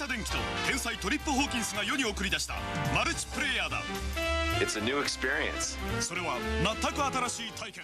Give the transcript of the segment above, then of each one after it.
電機と天才トリップ・ホーキンスが世に送り出したマルチプレイヤーだ。 It's a new experience. それは全く新しい体験。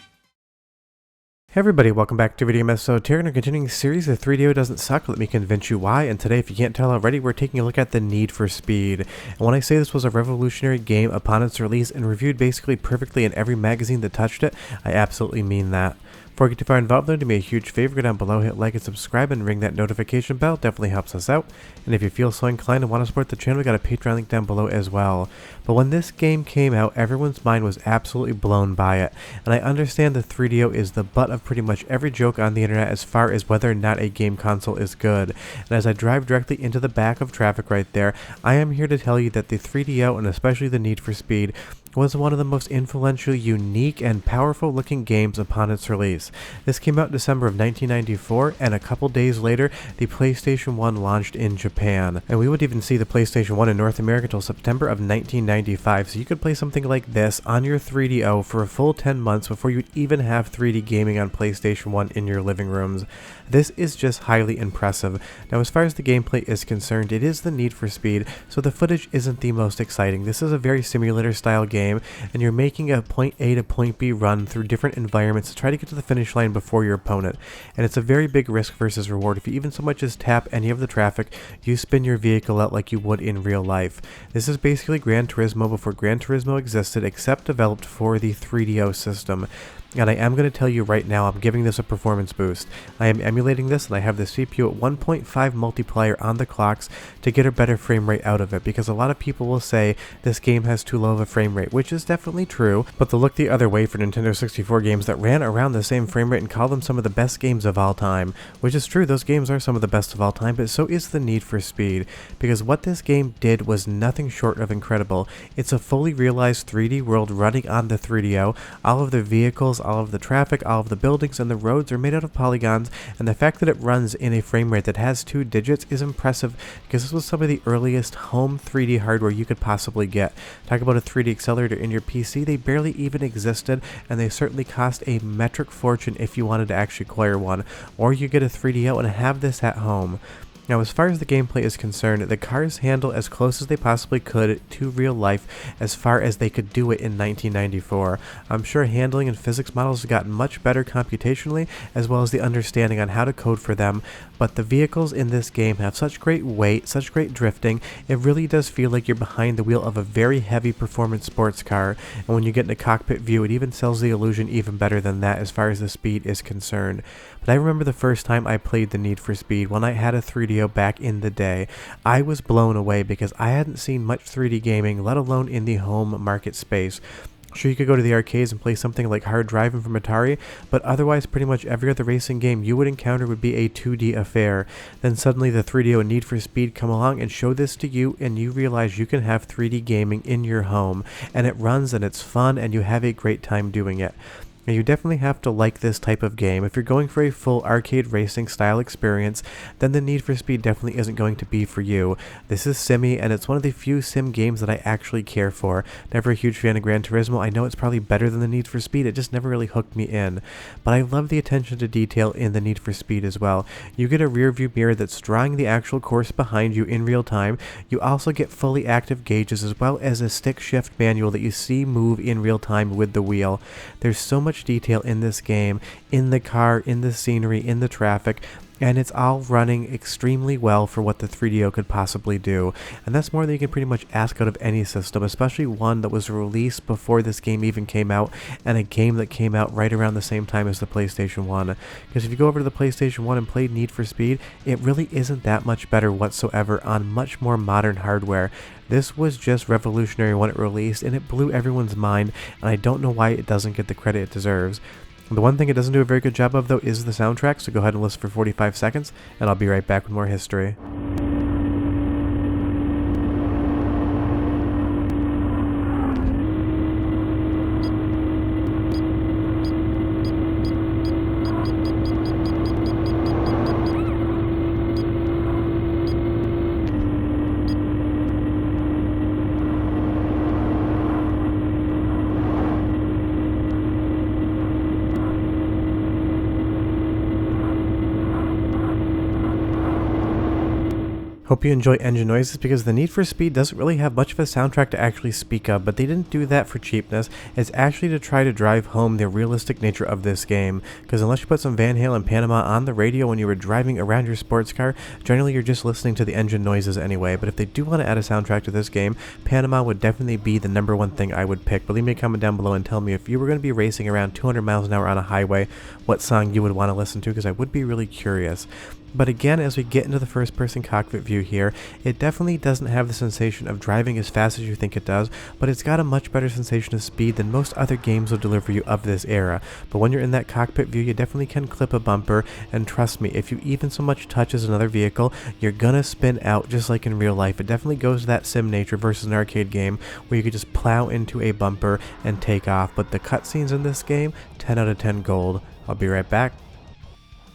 Hey everybody, welcome back to Video Game Episode 2. In our continuing series, the 3DO doesn't suck, let me convince you why, and today, if you can't tell already, we're taking a look at the Need for Speed. And when I say this was a revolutionary game upon its release and reviewed basically perfectly in every magazine that touched it, I absolutely mean that. Before I get too far involved though, do me a huge favor, go down below, hit like and subscribe, and ring that notification bell, definitely helps us out. And if you feel so inclined and want to support the channel, we got a Patreon link down below as well. But when this game came out, everyone's mind was absolutely blown by it. And I understand the 3DO is the butt of pretty much every joke on the internet as far as whether or not a game console is good. And as I drive directly into the back of traffic right there, I am here to tell you that the 3DO, and especially the Need for Speed, was one of the most influential, unique, and powerful looking games upon its release. This came out in December of 1994, and a couple days later, the PlayStation 1 launched in Japan. And we would even see the PlayStation 1 in North America until September of 1995, so you could play something like this on your 3DO for a full 10 months before you'd even have 3D gaming on PlayStation 1 in your living rooms. This is just highly impressive. Now, as far as the gameplay is concerned, it is the Need for Speed, so the footage isn't the most exciting. This is a very simulator style game, and you're making a point A to point B run through different environments to try to get to the finish line before your opponent. And it's a very big risk versus reward. If you even so much as tap any of the traffic, you spin your vehicle out like you would in real life. This is basically Gran Turismo before Gran Turismo existed, except developed for the 3DO system. And I am going to tell you right now, I'm giving this a performance boost. I am emulating this, and I have the CPU at 1.5 multiplier on the clocks to get a better frame rate out of it, because a lot of people will say this game has too low of a frame rate, which is definitely true, but they'll look the other way for Nintendo 64 games that ran around the same frame rate and call them some of the best games of all time, which is true, those games are some of the best of all time, but so is the Need for Speed, because what this game did was nothing short of incredible. It's a fully realized 3D world running on the 3DO, all of the vehicles, all of the traffic, all of the buildings, and the roads are made out of polygons, and the fact that it runs in a frame rate that has 2 digits is impressive, because this was some of the earliest home 3D hardware you could possibly get. Talk about a 3D accelerator in your PC, they barely even existed, and they certainly cost a metric fortune if you wanted to actually acquire one, or you get a 3DO and have this at home. Now, as far as the gameplay is concerned, the cars handle as close as they possibly could to real life as far as they could do it in 1994. I'm sure handling and physics models have gotten much better computationally, as well as the understanding on how to code for them, but the vehicles in this game have such great weight, such great drifting, it really does feel like you're behind the wheel of a very heavy performance sports car, and when you get in a cockpit view, it even sells the illusion even better than that as far as the speed is concerned. But I remember the first time I played the Need for Speed when I had a 3DO back in the day. I was blown away because I hadn't seen much 3D gaming, let alone in the home market space. Sure, you could go to the arcades and play something like Hard Driving from Atari, but otherwise pretty much every other racing game you would encounter would be a 2D affair. Then suddenly the 3DO and Need for Speed come along and show this to you, and you realize you can have 3D gaming in your home, and it runs and it's fun and you have a great time doing it. Now, you definitely have to like this type of game. If you're going for a full arcade racing style experience, then the Need for Speed definitely isn't going to be for you. This is simmy, and it's one of the few sim games that I actually care for. Never a huge fan of Gran Turismo. I know it's probably better than the Need for Speed, it just never really hooked me in. But I love the attention to detail in the Need for Speed as well. You get a rear view mirror that's drawing the actual course behind you in real time. You also get fully active gauges as well as a stick shift manual that you see move in real time with the wheel. There's so much detail in this game, in the car, in the scenery, in the traffic, and it's all running extremely well for what the 3DO could possibly do, and that's more than you can pretty much ask out of any system, especially one that was released before this game even came out, and a game that came out right around the same time as the PlayStation 1, because if you go over to the PlayStation 1 and play Need for Speed, it really isn't that much better whatsoever on much more modern hardware. This was just revolutionary when it released, and it blew everyone's mind, and I don't know why it doesn't get the credit it deserves. The one thing it doesn't do a very good job of, though, is the soundtrack, so go ahead and listen for 45 seconds, and I'll be right back with more history. Hope you enjoy engine noises because the Need for Speed doesn't really have much of a soundtrack to actually speak of, but they didn't do that for cheapness. It's actually to try to drive home the realistic nature of this game, because unless you put some Van Halen and Panama on the radio when you were driving around your sports car, generally you're just listening to the engine noises anyway. But if they do want to add a soundtrack to this game, Panama would definitely be the #1 thing I would pick. But leave me a comment down below and tell me if you were going to be racing around 200 miles an hour on a highway, what song you would want to listen to, because I would be really curious. But again, as we get into the first-person cockpit view here, it definitely doesn't have the sensation of driving as fast as you think it does, but it's got a much better sensation of speed than most other games will deliver you of this era. But when you're in that cockpit view, you definitely can clip a bumper, and trust me, if you even so much touches another vehicle, you're gonna spin out just like in real life. It definitely goes to that sim nature versus an arcade game where you could just plow into a bumper and take off. But the cutscenes in this game, 10 out of 10 gold. I'll be right back.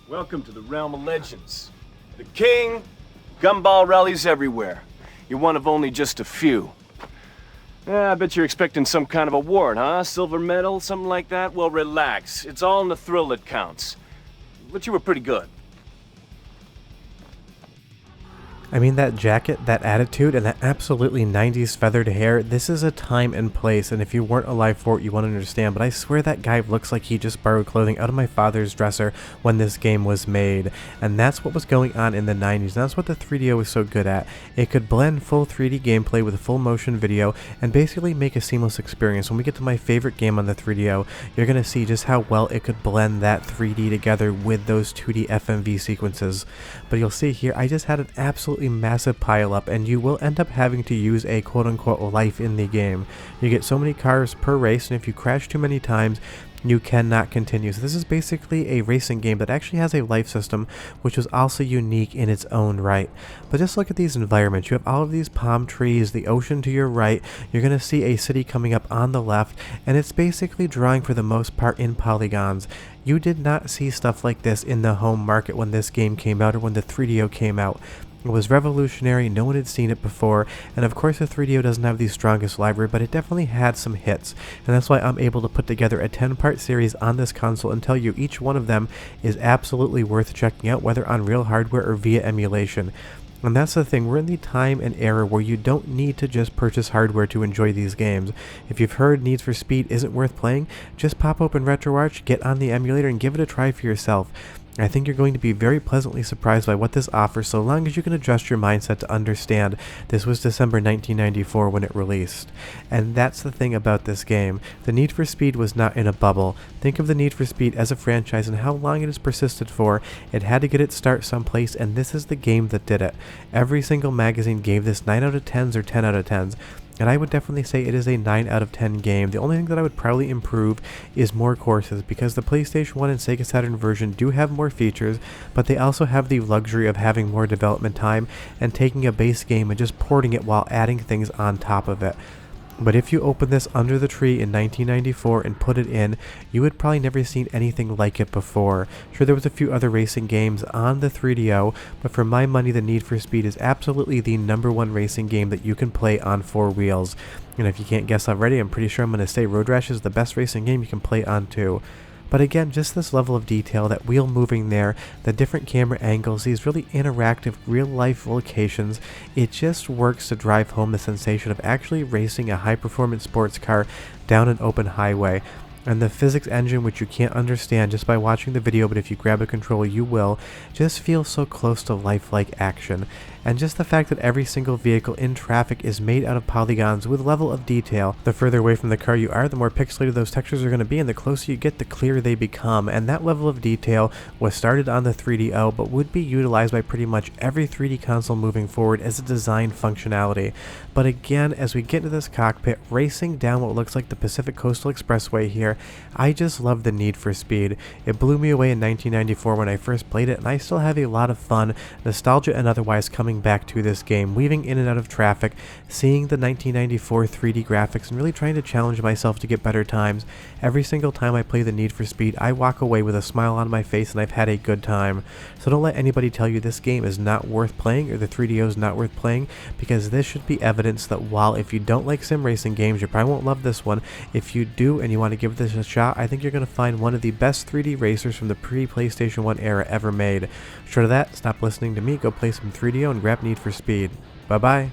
Welcome to the realm of legends. The king, gumball rallies everywhere. You're one of only just a few. I bet you're expecting some kind of award, huh? Silver medal, something like that? Well, relax. It's all in the thrill that counts. But you were pretty good. I mean, that jacket, that attitude, and that absolutely 90s feathered hair, this is a time and place, and if you weren't alive for it, you won't understand, but I swear that guy looks like he just borrowed clothing out of my father's dresser when this game was made, and that's what was going on in the 90s, and that's what the 3DO was so good at. It could blend full 3D gameplay with full motion video, and basically make a seamless experience. When we get to my favorite game on the 3DO, you're going to see just how well it could blend that 3D together with those 2D FMV sequences. But you'll see here, I just had an absolutely massive pile up, and you will end up having to use a quote-unquote life in the game. You get so many cars per race, and if you crash too many times, you cannot continue. So this is basically a racing game that actually has a life system, which was also unique in its own right. But just look at these environments. You have all of these palm trees, the ocean to your right, you're going to see a city coming up on the left, and it's basically drawing for the most part in polygons. You did not see stuff like this in the home market when this game came out or when the 3DO came out. It was revolutionary, no one had seen it before, and of course the 3DO doesn't have the strongest library, but it definitely had some hits, and that's why I'm able to put together a 10-part series on this console and tell you each one of them is absolutely worth checking out, whether on real hardware or via emulation. And that's the thing, we're in the time and era where you don't need to just purchase hardware to enjoy these games. If you've heard Need for Speed isn't worth playing, just pop open RetroArch, get on the emulator, and give it a try for yourself. I think you're going to be very pleasantly surprised by what this offers, so long as you can adjust your mindset to understand this was December 1994 when it released. And that's the thing about this game. The Need for Speed was not in a bubble. Think of the Need for Speed as a franchise and how long it has persisted for. It had to get its start someplace, and this is the game that did it. Every single magazine gave this 9 out of 10s or 10 out of 10s. And I would definitely say it is a 9 out of 10 game. The only thing that I would probably improve is more courses, because the PlayStation 1 and Sega Saturn version do have more features, but they also have the luxury of having more development time and taking a base game and just porting it while adding things on top of it. But if you open this under the tree in 1994 and put it in, you would probably never seen anything like it before. Sure, there was a few other racing games on the 3DO, but for my money, the Need for Speed is absolutely the #1 racing game that you can play on 4 wheels. And if you can't guess already, I'm pretty sure I'm going to say Road Rash is the best racing game you can play on too. But again, just this level of detail, that wheel moving there, the different camera angles, these really interactive real-life locations, it just works to drive home the sensation of actually racing a high-performance sports car down an open highway. And the physics engine, which you can't understand just by watching the video, but if you grab a controller you will, just feels so close to lifelike action. And just the fact that every single vehicle in traffic is made out of polygons with level of detail. The further away from the car you are, the more pixelated those textures are going to be, and the closer you get, the clearer they become. And that level of detail was started on the 3DO, but would be utilized by pretty much every 3D console moving forward as a design functionality. But again, as we get into this cockpit, racing down what looks like the Pacific Coastal Expressway here, I just love the Need for Speed. It blew me away in 1994 when I first played it, and I still have a lot of fun, nostalgia and otherwise, coming back to this game, weaving in and out of traffic, seeing the 1994 3D graphics, and really trying to challenge myself to get better times. Every single time I play the Need for Speed, I walk away with a smile on my face and I've had a good time. So don't let anybody tell you this game is not worth playing or the 3DO is not worth playing, because this should be evidence that while if you don't like sim racing games, you probably won't love this one. If you do and you want to give this a shot, I think you're going to find one of the best 3D racers from the pre-PlayStation 1 era ever made. Short of that, stop listening to me, go play some 3DO and grab Need for Speed. Bye bye.